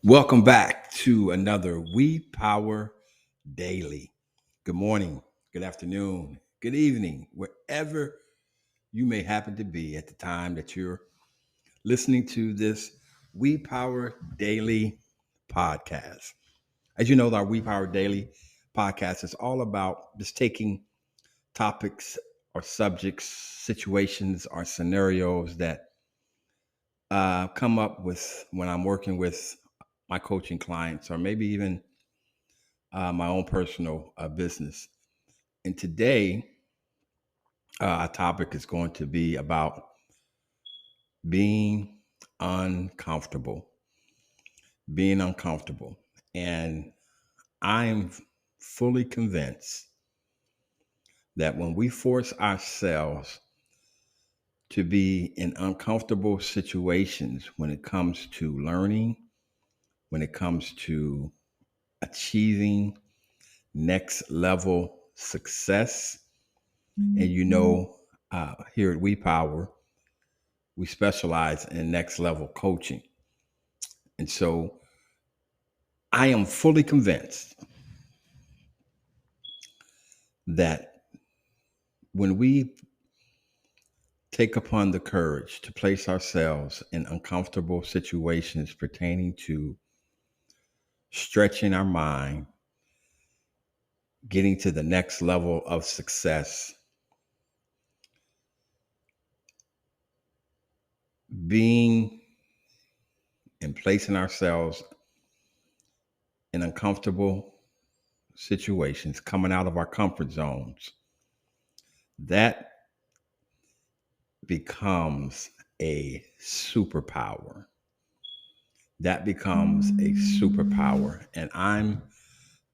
Welcome back to another We Power Daily. Good morning, good afternoon, good evening, wherever you may happen to be at the time that you're listening to this We Power Daily podcast. As you know, our We Power Daily podcast is all about just taking topics or subjects, situations, or scenarios that come up with when I'm working with my coaching clients, or maybe even my own personal business. And today, our topic is going to be about being uncomfortable. Being uncomfortable. And I'm fully convinced that when we force ourselves to be in uncomfortable situations when it comes to learning, when it comes to achieving next level success, and here at We Power, we specialize in next level coaching. And so I am fully convinced that when we take upon the courage to place ourselves in uncomfortable situations pertaining to stretching our mind, getting to the next level of success, being and placing ourselves in uncomfortable situations, coming out of our comfort zones, that becomes a superpower. That becomes a superpower. And I'm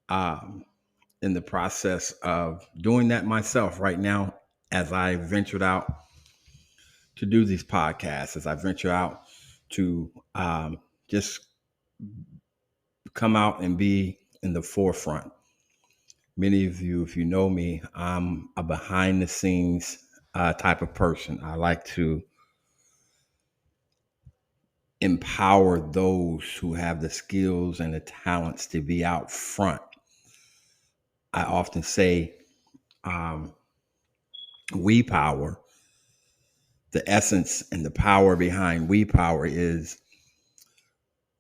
um, in the process of doing that myself right now as I ventured out to do these podcasts, as I venture out to just come out and be in the forefront. Many of you, if you know me, I'm a behind the scenes type of person. I like to empower those who have the skills and the talents to be out front. I often say, um, we power, the essence and the power behind we power is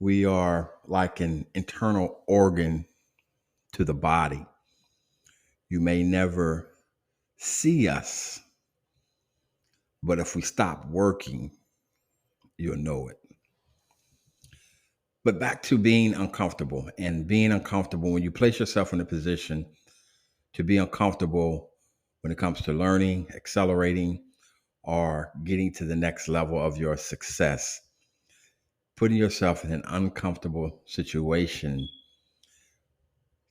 we are like an internal organ to the body. You may never see us, but if we stop working, you'll know it. But back to being uncomfortable, and being uncomfortable when you place yourself in a position to be uncomfortable when it comes to learning, accelerating, or getting to the next level of your success. Putting yourself in an uncomfortable situation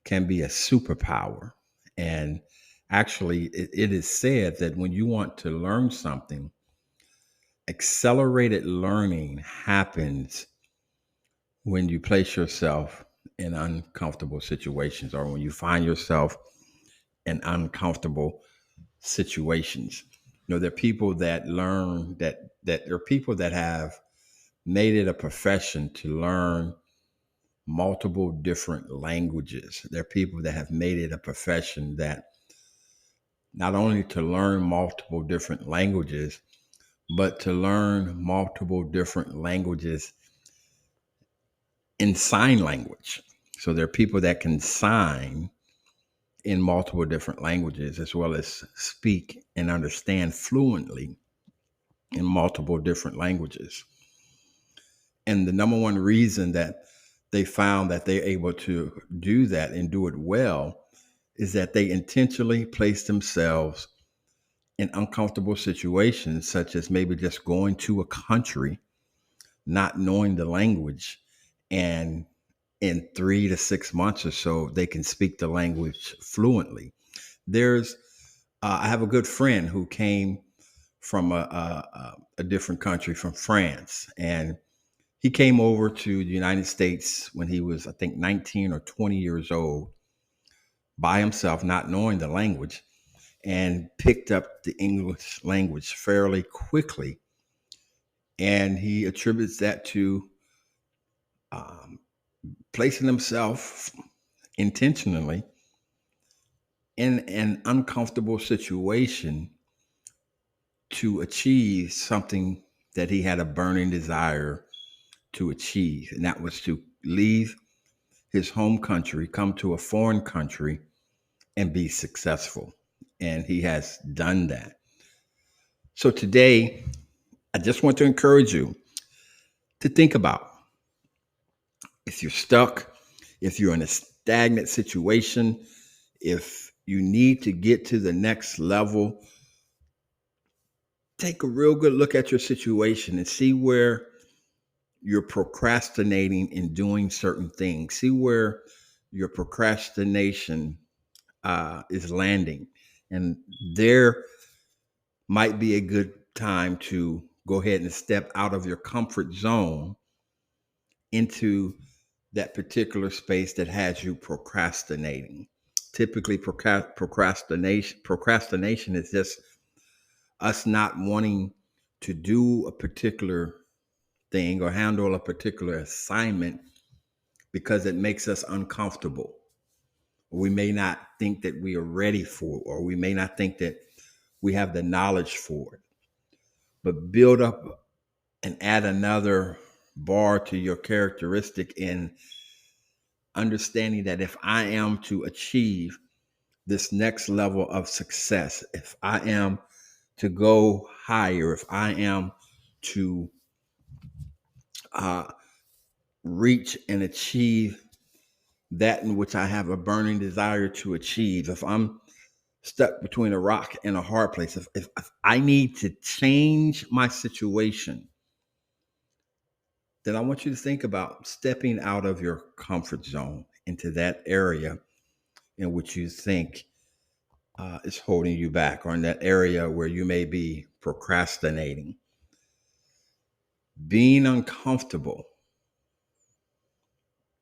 can be a superpower. And actually, it is said that when you want to learn something, accelerated learning happens when you place yourself in uncomfortable situations, or when you find yourself in uncomfortable situations. There are people that learn that there are people that have made it a profession to learn multiple different languages. There are people that have made it a profession that not only to learn multiple different languages, but to learn multiple different languages in sign language. So there are people that can sign in multiple different languages, as well as speak and understand fluently in multiple different languages. And the number one reason that they found that they're able to do that and do it well is that they intentionally place themselves in uncomfortable situations, such as maybe just going to a country, not knowing the language, and in 3 to 6 months or so, they can speak the language fluently. There's, I have a good friend who came from a different country, from France, and he came over to the United States when he was, I think, 19 or 20 years old by himself, not knowing the language, and picked up the English language fairly quickly. And he attributes that to um, placing themselves intentionally in an uncomfortable situation to achieve something that he had a burning desire to achieve. And that was to leave his home country, come to a foreign country, and be successful. And he has done that. So today, I just want to encourage you to think about if you're stuck, if you're in a stagnant situation, if you need to get to the next level, take a real good look at your situation and see where you're procrastinating in doing certain things. See where your procrastination is landing. And there might be a good time to go ahead and step out of your comfort zone into that particular space that has you procrastinating. Typically, procrastination is just us not wanting to do a particular thing or handle a particular assignment because it makes us uncomfortable. We may not think that we are ready for it, or we may not think that we have the knowledge for it. But build up and add another bar to your characteristic in understanding that if I am to achieve this next level of success, if I am to go higher, if I am to reach and achieve that in which I have a burning desire to achieve, if I'm stuck between a rock and a hard place, if I need to change my situation, then I want you to think about stepping out of your comfort zone into that area in which you think is holding you back, or in that area where you may be procrastinating. Being uncomfortable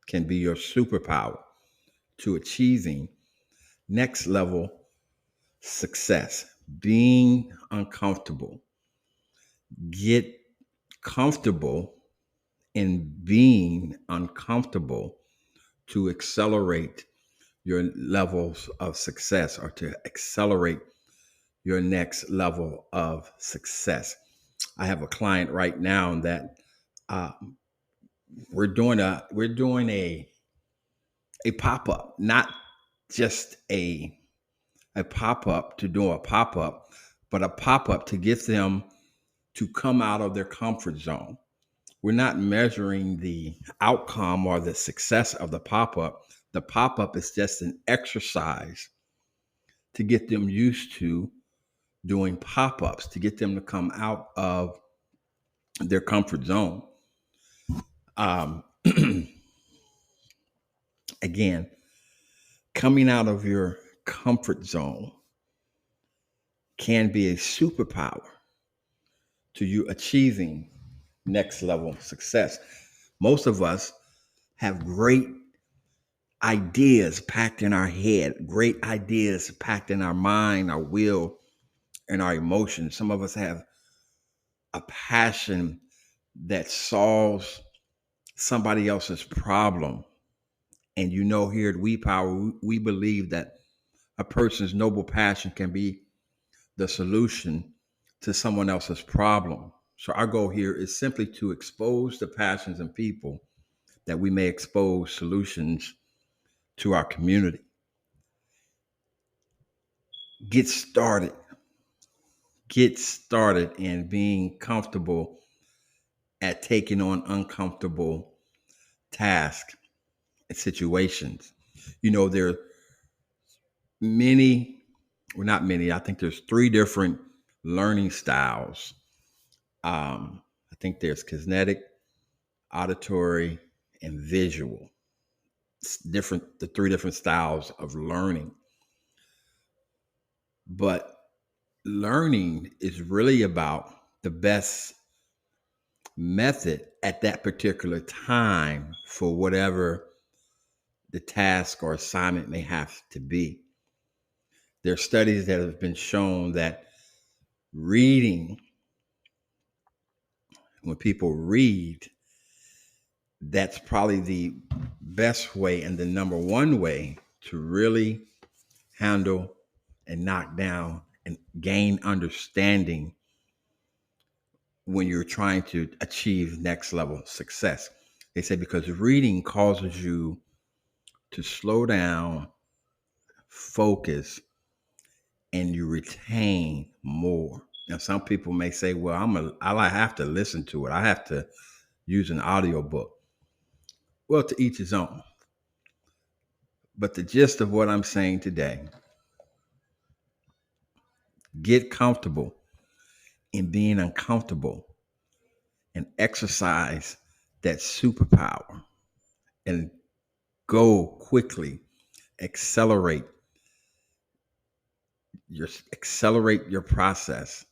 can be your superpower to achieving next level success. Being uncomfortable. Get comfortable in being uncomfortable to accelerate your levels of success, or to accelerate your next level of success. I have a client right now that we're doing a pop-up, not just a pop-up to do a pop-up, but a pop-up to get them to come out of their comfort zone. We're not measuring the outcome or the success of the pop-up. The pop-up is just an exercise to get them used to doing pop-ups, to get them to come out of their comfort zone. Again, coming out of your comfort zone can be a superpower to you achieving next level success. Most of us have great ideas packed in our head, great ideas packed in our mind, our will, and our emotions. Some of us have a passion that solves somebody else's problem. And here at We Power, we believe that a person's noble passion can be the solution to someone else's problem. So our goal here is simply to expose the passions in people that we may expose solutions to our community. Get started. Get started in being comfortable at taking on uncomfortable tasks and situations. There are many, well, not many, I think there's 3 different learning styles. I think there's kinetic, auditory, and visual. It's different, the 3 different styles of learning. But learning is really about the best method at that particular time for whatever the task or assignment may have to be. There are studies that have been shown that reading, when people read, That's probably the best way and the number one way to really handle and knock down and gain understanding when you're trying to achieve next level success. They say because reading causes you to slow down, focus, and you retain more. Now, some people may say, "Well, I have to listen to it. I have to use an audio book." Well, to each his own. But the gist of what I'm saying today: get comfortable in being uncomfortable and exercise that superpower and go quickly, accelerate your process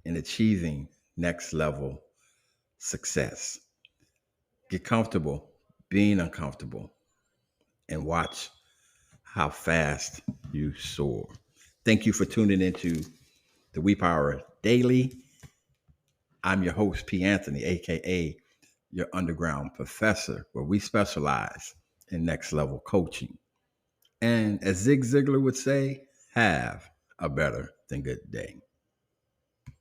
in achieving next level success. Get comfortable being uncomfortable and watch how fast you soar. Thank you for tuning into the We Power Daily. I'm your host, P. Anthony, aka your underground professor, where we specialize in next level coaching. And as Zig Ziglar would say, have a better than good day.